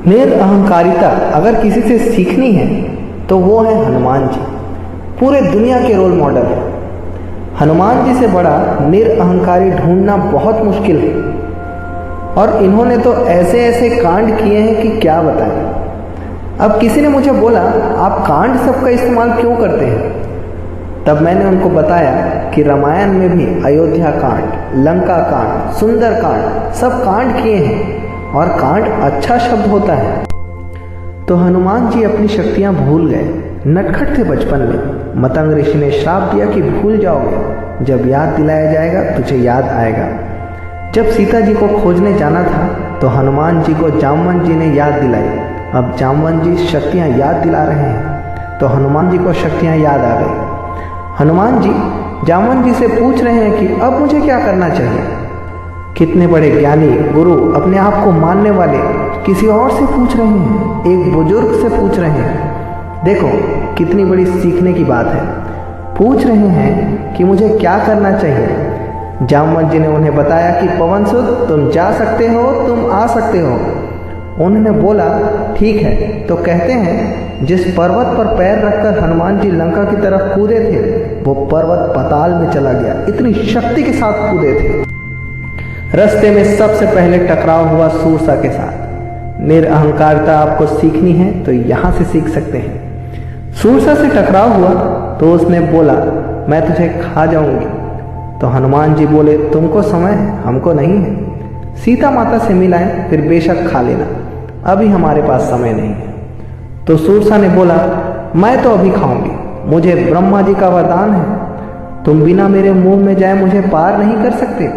निरअहंकारिता अगर किसी से सीखनी है तो वो है हनुमान जी। पूरे दुनिया के रोल मॉडल है। हनुमान जी से बड़ा निरअहंकारी ढूंढना बहुत मुश्किल है और इन्होंने तो ऐसे ऐसे कांड किए हैं कि क्या बताएं। अब किसी ने मुझे बोला, आप कांड सबका इस्तेमाल क्यों करते हैं? तब मैंने उनको बताया कि रामायण में भी अयोध्या कांड, लंका कांड, सुंदर कांड सब कांड किए हैं और कांड अच्छा शब्द होता है। तो हनुमान जी अपनी शक्तियां भूल गए। नटखट थे बचपन में। मतंग ऋषि ने श्राप दिया कि भूल जाओगे, जब याद दिलाया जाएगा तुझे याद आएगा। जब सीता जी को खोजने जाना था तो हनुमान जी को जामवंत जी ने याद दिलाई। अब जामवंत जी शक्तियां याद दिला रहे हैं तो हनुमान जी को शक्तियां याद आ गई। हनुमान जी जामवंत जी से पूछ रहे हैं कि अब मुझे क्या करना चाहिए। कितने बड़े ज्ञानी गुरु अपने आप को मानने वाले किसी और से पूछ रहे हैं, एक बुजुर्ग से पूछ रहे हैं। देखो कितनी बड़ी सीखने की बात है। पूछ रहे हैं कि मुझे क्या करना चाहिए। जामवंत जी ने उन्हें बताया कि पवनसुत तुम जा सकते हो, तुम आ सकते हो। उन्होंने बोला ठीक है। तो कहते हैं जिस पर्वत पर पैर रखकर हनुमान जी लंका की तरफ कूदे थे वो पर्वत पाताल में चला गया। इतनी शक्ति के साथ कूदे थे। रास्ते में सबसे पहले टकराव हुआ सूरसा के साथ। निरअहंकारता आपको सीखनी है तो यहाँ से सीख सकते हैं। सूरसा से टकराव हुआ तो उसने बोला मैं तुझे खा जाऊंगी। तो हनुमान जी बोले तुमको समय है, हमको नहीं है। सीता माता से मिलाएं फिर बेशक खा लेना, अभी हमारे पास समय नहीं है। तो सूरसा ने बोला मैं तो अभी खाऊंगी, मुझे ब्रह्मा जी का वरदान है, तुम बिना मेरे मुंह में जाए मुझे पार नहीं कर सकते।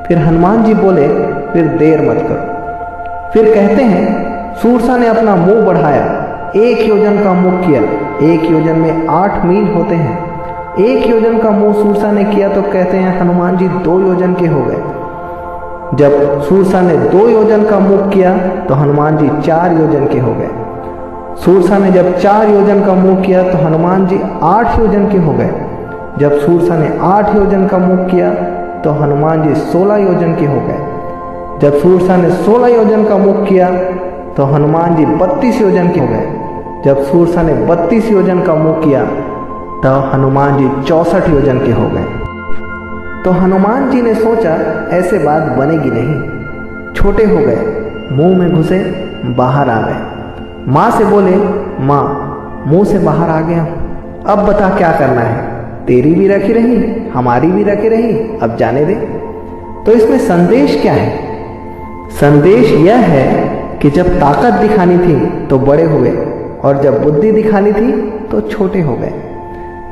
फिर हनुमान जी बोले फिर देर मत करो। फिर कहते हैं सूरसा ने अपना मुंह बढ़ाया, 1 योजन का मुंह किया। 1 योजन में 8 मील होते हैं। 1 योजन का मुंह सूरसा ने किया तो कहते हैं हनुमान जी 2 योजन के हो गए। जब सूरसा ने 2 योजन का मुंह किया तो हनुमान जी 4 योजन के हो गए। सूरसा ने जब 4 योजन का मुंह किया तो हनुमान जी 8 योजन के हो गए। जब सूरसा ने 8 योजन का मुंह किया तो हनुमान जी 16 योजन के हो गए। जब सूरसा ने 16 योजन का मुख किया तो हनुमान जी 32 योजन के हो गए। जब सूरसा ने 32 योजन का मुख किया तो हनुमान जी 64 योजन के हो गए। तो हनुमान जी ने सोचा ऐसे बात बनेगी नहीं। छोटे हो गए, मुंह में घुसे, बाहर आ गए। माँ से बोले माँ मुंह से बाहर आ गया, अब बता क्या करना है। तेरी भी रखी रही, हमारी भी रखी रही, अब जाने दे। तो इसमें संदेश क्या है? संदेश यह है कि जब ताकत दिखानी थी तो बड़े हुए और जब बुद्धि दिखानी थी तो छोटे हो गए।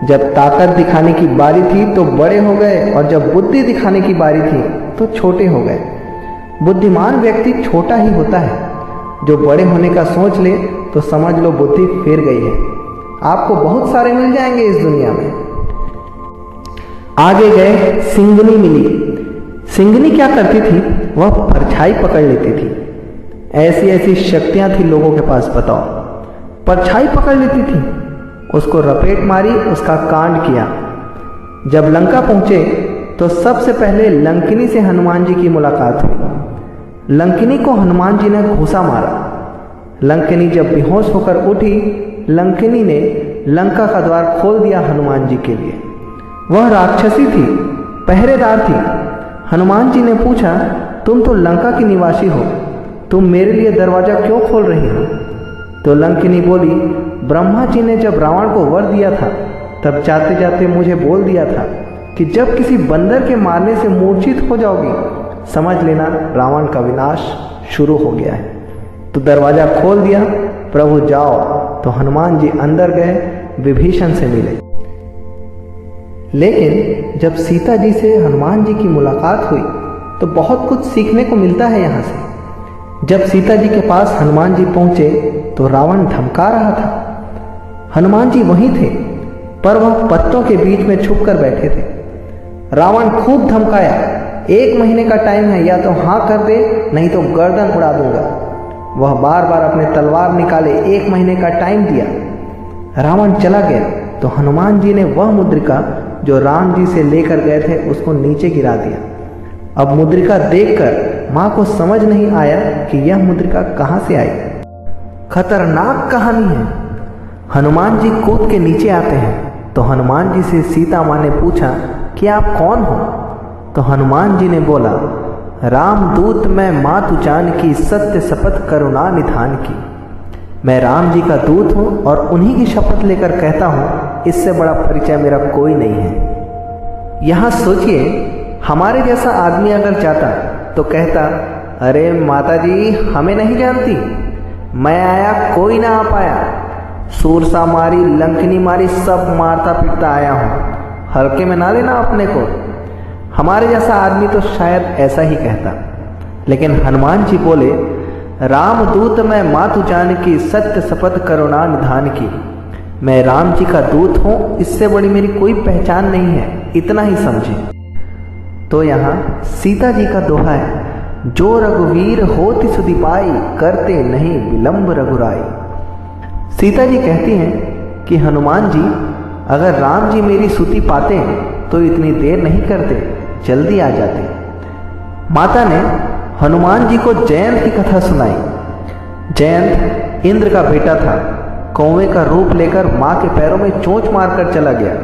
जब ताकत दिखाने की बारी थी तो बड़े हो गए और जब बुद्धि दिखाने की बारी थी तो छोटे हो गए। बुद्धिमान व्यक्ति छोटा ही होता है। जो बड़े होने का सोच ले तो समझ लो बुद्धि फिर गई है। आपको बहुत सारे मिल जाएंगे इस दुनिया में। आगे गए, सिंगनी मिली। सिंगनी क्या करती थी? वह परछाई पकड़ लेती थी। ऐसी ऐसी शक्तियां थी लोगों के पास, बताओ। परछाई पकड़ लेती थी, उसको रपेट मारी, उसका कांड किया। जब लंका पहुंचे तो सबसे पहले लंकिनी से हनुमान जी की मुलाकात हुई। लंकिनी को हनुमान जी ने घूसा मारा। लंकिनी जब बेहोश होकर उठी, लंकिनी ने लंका का द्वार खोल दिया हनुमान जी के लिए। वह राक्षसी थी, पहरेदार थी। हनुमान जी ने पूछा तुम तो लंका की निवासी हो, तुम मेरे लिए दरवाजा क्यों खोल रही हो? तो लंकिनी बोली ब्रह्मा जी ने जब रावण को वर दिया था तब जाते जाते मुझे बोल दिया था कि जब किसी बंदर के मारने से मूर्छित हो जाओगी समझ लेना रावण का विनाश शुरू हो गया है। तो दरवाजा खोल दिया, प्रभु जाओ। तो हनुमान जी अंदर गए, विभीषण से मिले। लेकिन जब सीता जी से हनुमान जी की मुलाकात हुई तो बहुत कुछ सीखने को मिलता है यहाँ से। जब सीता जी के पास हनुमान जी पहुंचे तो रावण धमका रहा था। हनुमान जी वहीं थे पर वह पत्तों के बीच में छुप कर बैठे थे। रावण खूब धमकाया, 1 महीने का टाइम है, या तो हाँ कर दे नहीं तो गर्दन उड़ा दूंगा। वह बार बार अपने तलवार निकाले, 1 महीने का टाइम दिया। रावण चला गया तो हनुमान जी ने वह मुद्रिका जो राम जी से लेकर गए थे उसको नीचे गिरा दिया। अब मुद्रिका देखकर माँ को समझ नहीं आया कि यह मुद्रिका कहाँ से आई। खतरनाक कहानी है। हनुमान जी कूद के नीचे आते हैं तो हनुमान जी से सीता माँ ने पूछा कि आप कौन हो? तो हनुमान जी ने बोला, रामदूत मैं मातु जानकी, सत्य शपथ करुणा निधान की। मैं राम जी का दूत हूँ और उन्हीं की शपथ लेकर कहता हूँ, इससे बड़ा परिचय मेरा कोई नहीं है। यहाँ सोचिए, हमारे जैसा आदमी अगर जाता तो कहता, अरे माता जी हमें नहीं जानती, मैं आया कोई ना आ पाया, सूरसा मारी लंकनी मारी सब मारता पीटता आया हूँ, हल्के में ना लेना अपने को। हमारे जैसा आदमी तो शायद ऐसा ही कहता, लेकिन हनुमान जी बोले, रामदूत मैं मातु जानकी, सत्य शपथ करुणा निधान की। मैं राम जी का दूत हूँ, इससे बड़ी मेरी कोई पहचान नहीं है, इतना ही समझे। तो यहाँ सीता जी का दोहा है, जो रघुवीर होति सुधि पाई, करते नहीं विलंब रघुराई। सीता जी कहती हैं कि हनुमान जी अगर राम जी मेरी सुति पाते तो इतनी देर नहीं करते, जल्दी आ जाते। माता ने हनुमान जी को जयंत की कथा सुनाई। जयंत इंद्र का बेटा था, कौवे का रूप लेकर माँ के पैरों में चोंच मारकर चला गया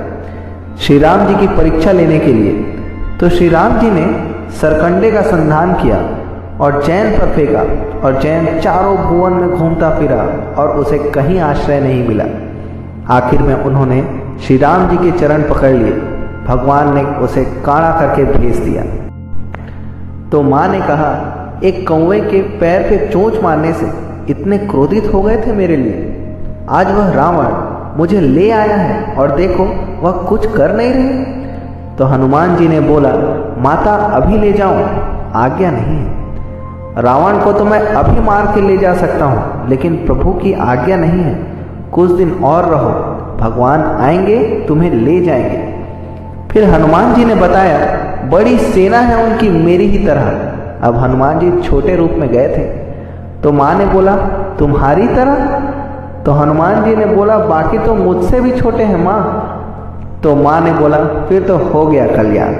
श्री राम जी की परीक्षा लेने के लिए। तो श्री राम जी ने सरकंडे का संधान किया और जयंत पर फेंका, और जयंत चारों भुवन में घूमता फिरा और उसे कहीं आश्रय नहीं मिला। आखिर में उन्होंने श्री राम जी के चरण पकड़ लिए, भगवान ने उसे काढ़ा करके भेज दिया। तो माँ ने कहा, एक कौवे के पैर पे चोंच मारने से इतने क्रोधित हो गए थे मेरे लिए, आज वह रावण मुझे ले आया है और देखो वह कुछ कर नहीं रहे। तो हनुमान जी ने बोला, माता अभी ले जाऊं, आज्ञा नहीं है। रावण को तो मैं अभी मार के ले जा सकता हूं, लेकिन प्रभु की आज्ञा नहीं है। कुछ दिन और रहो, भगवान आएंगे तुम्हें ले जाएंगे। फिर हनुमान जी ने बताया, बड़ी सेना है उनकी मेरी ही तरह। अब हनुमान जी छोटे रूप में गए थे तो माँ ने बोला, तुम्हारी तरह? तो हनुमान जी ने बोला, बाकी तो मुझसे भी छोटे हैं माँ। तो माँ ने बोला, फिर तो हो गया कल्याण।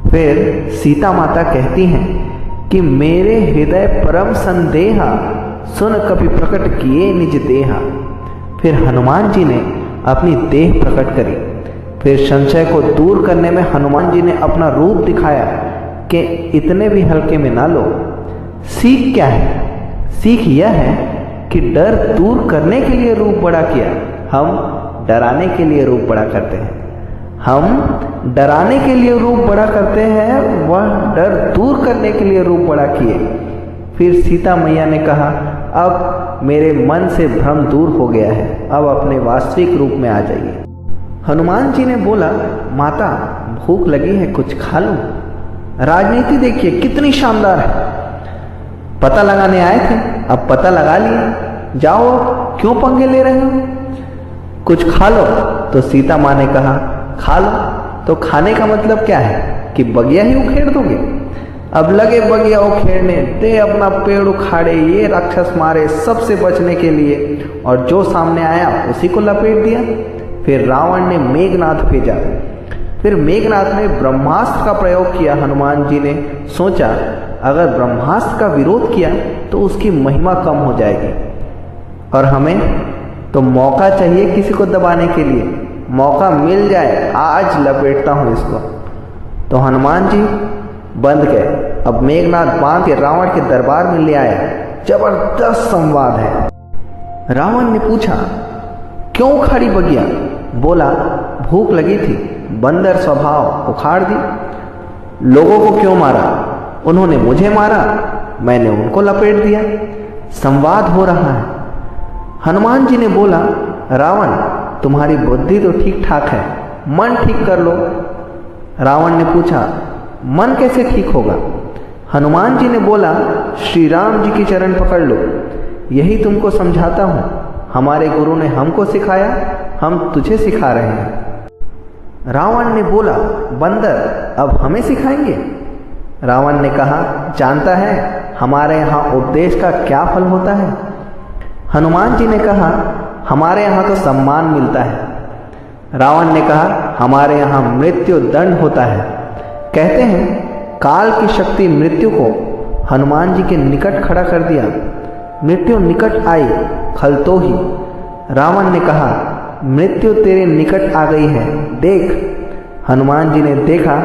फिर सीता माता कहती हैं कि मेरे हृदय परम संदेहा, सुन कपि प्रकट किए निज देहा। फिर हनुमान जी ने अपनी देह प्रकट करी। फिर संशय को दूर करने में हनुमान जी ने अपना रूप दिखाया कि इतने भी हल्के में ना लो। सीख क्या है? सीख यह है कि डर दूर करने के लिए रूप बड़ा किया, हम डराने के लिए रूप बड़ा करते हैं। हम डराने के लिए रूप बड़ा करते हैं, वह डर दूर करने के लिए रूप बड़ा किए। फिर सीता मैया ने कहा, अब मेरे मन से भ्रम दूर हो गया है, अब अपने वास्तविक रूप में आ जाइए। हनुमान जी ने बोला, माता भूख लगी है, कुछ खा लूं? राजनीति देखिए कितनी शानदार है। पता लगाने आए थे, अब पता लगा लिए, जाओ क्यों पंगे ले रहे हो? कुछ खा लो। तो सीता माँ ने कहा, खा लो। तो खाने का मतलब क्या है कि बगिया ही उखेड़ दोगे? अब लगे बगिया उखेड़ने, दे अपना पेड़ उखाड़े, ये राक्षस मारे सबसे बचने के लिए, और जो सामने आया उसी को लपेट दिया। फिर रावण ने मेघनाथ भेजा। फिर मेघनाथ ने ब्रह्मास्त्र का प्रयोग किया। हनुमान जी ने सोचा, अगर ब्रह्मास्त्र का विरोध किया तो उसकी महिमा कम हो जाएगी, और हमें तो मौका चाहिए किसी को दबाने के लिए। मौका मिल जाए, आज लपेटता हूं इसको। तो हनुमान जी बंद गए। अब मेघनाथ बांध के रावण के दरबार में ले आया। जबरदस्त संवाद है। रावण ने पूछा, क्यों उखाड़ी बगिया? बोला, भूख लगी थी, बंदर स्वभाव, उखाड़ दी। लोगों को क्यों मारा? उन्होंने मुझे मारा, मैंने उनको लपेट दिया। संवाद हो रहा है। हनुमान जी ने बोला, रावण तुम्हारी बुद्धि तो ठीक ठाक है, मन ठीक कर लो। रावण ने पूछा, मन कैसे ठीक होगा? हनुमान जी ने बोला, श्री राम जी के चरण पकड़ लो, यही तुमको समझाता हूं। हमारे गुरु ने हमको सिखाया, हम तुझे सिखा रहे हैं। रावण ने बोला, बंदर अब हमें सिखाएंगे? रावण ने कहा, जानता है हमारे यहाँ उपदेश का क्या फल होता है? हनुमान जी ने कहा, हमारे यहाँ तो सम्मान मिलता है। रावण ने कहा, हमारे यहाँ मृत्यु दंड होता है। कहते हैं काल की शक्ति मृत्यु को हनुमान जी के निकट खड़ा कर दिया। मृत्यु निकट आई खल तो ही। रावण ने कहा, मृत्यु तेरे निकट आ गई है, देख। हनुमान जी ने देखा,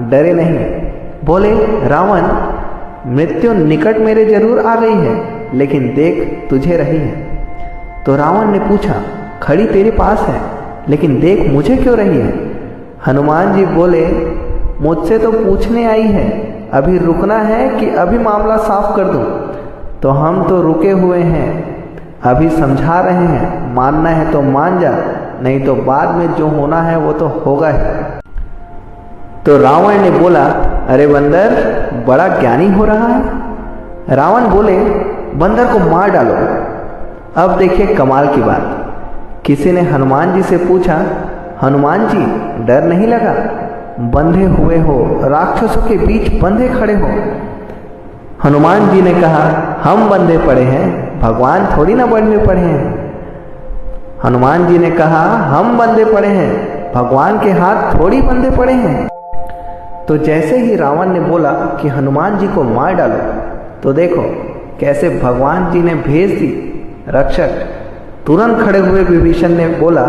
डरे नहीं, बोले, रावण, मृत्यु निकट मेरे जरूर आ गई है, लेकिन देख तुझे रही है। तो रावण ने पूछा, खड़ी तेरे पास है, लेकिन देख मुझे क्यों रही है? हनुमान जी बोले, मुझसे तो पूछने आई है, अभी रुकना है कि अभी मामला साफ कर दूं? तो हम तो रुके हुए हैं, अभी समझा रहे हैं, मानना है तो मान जा, नहीं तो बाद में जो होना है वो तो होगा ही। तो रावण ने बोला, अरे बंदर, बड़ा ज्ञानी हो रहा है। रावण बोले, बंदर को मार डालो। अब देखिए कमाल की बात, किसी ने हनुमान जी से पूछा, हनुमान जी डर नहीं लगा? बंधे हुए हो, राक्षसों के बीच बंधे खड़े हो। हनुमान जी ने कहा, हम बंधे पड़े हैं, भगवान थोड़ी ना बंधे पड़े हैं। हनुमान जी ने कहा, हम बंधे पड़े हैं, भगवान के हाथ थोड़ी बंधे पड़े हैं। तो जैसे ही रावण ने बोला कि हनुमान जी को मार डालो, तो देखो कैसे भगवान जी ने भेज दी रक्षक। तुरंत खड़े हुए विभीषण ने बोला,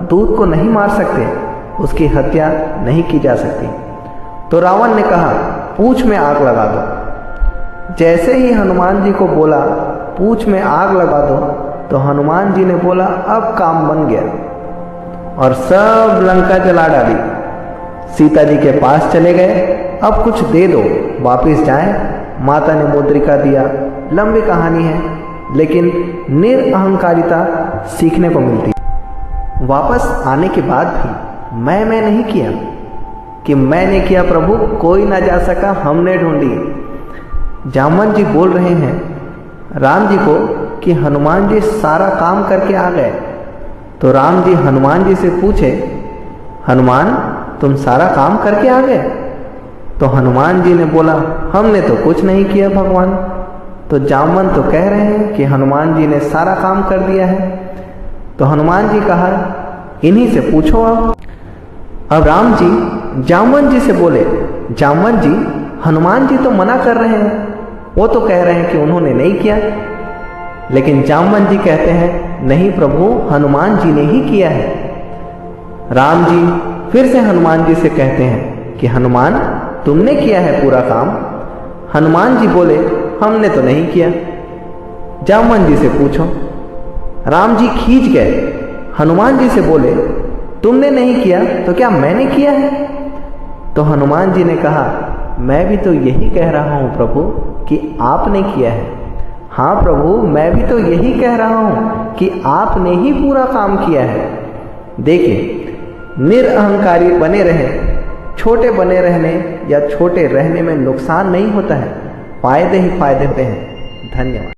दूत को नहीं मार सकते, उसकी हत्या नहीं की जा सकती। तो रावण ने कहा, पूंछ में आग लगा दो। जैसे ही हनुमान जी को बोला, पूंछ में आग लगा दो, तो हनुमान जी ने बोला, अब काम बन गया, और सब लंका जला डाली। सीता जी के पास चले गए, अब कुछ दे दो, वापिस जाएं। माता ने मुद्रिका दिया। लंबी कहानी है, लेकिन निरअहंकारिता सीखने को मिलती। वापस आने के बाद भी मैं नहीं किया कि मैंने किया प्रभु, कोई ना जा सका, हमने ढूंढी। जामवंत जी बोल रहे हैं राम जी को कि हनुमान जी सारा काम करके आ गए। तो राम जी हनुमान जी से पूछे, हनुमान तुम सारा काम करके आ गए? तो हनुमान जी ने बोला, हमने तो कुछ नहीं किया भगवान। तो जामवंत तो कह रहे हैं कि हनुमान जी ने सारा काम कर दिया है। तो हनुमान जी कहा, इन्हीं से पूछो आप। अब राम जी जामवंत जी से बोले, जामवंत जी हनुमान जी तो मना कर रहे हैं, वो तो कह रहे हैं कि उन्होंने नहीं किया। लेकिन जामवंत जी कहते हैं, नहीं प्रभु, हनुमान जी ने ही किया है। राम जी फिर से हनुमान जी से कहते हैं कि हनुमान तुमने किया है पूरा काम। हनुमान जी बोले, हमने तो नहीं किया। जामवंत जी से पूछो। राम जी खींच गए। हनुमान जी से बोले, तुमने नहीं किया तो क्या मैंने किया है? तो हनुमान जी ने कहा, मैं भी तो यही कह रहा हूं प्रभु कि आपने किया है। हाँ प्रभु, मैं भी तो यही कह रहा हूं कि आपने ही पूरा काम किया है। देखिए, निरअहंकारी बने रहे, छोटे बने रहने या छोटे रहने में नुकसान नहीं होता है, फायदे ही फायदे होते हैं। धन्यवाद।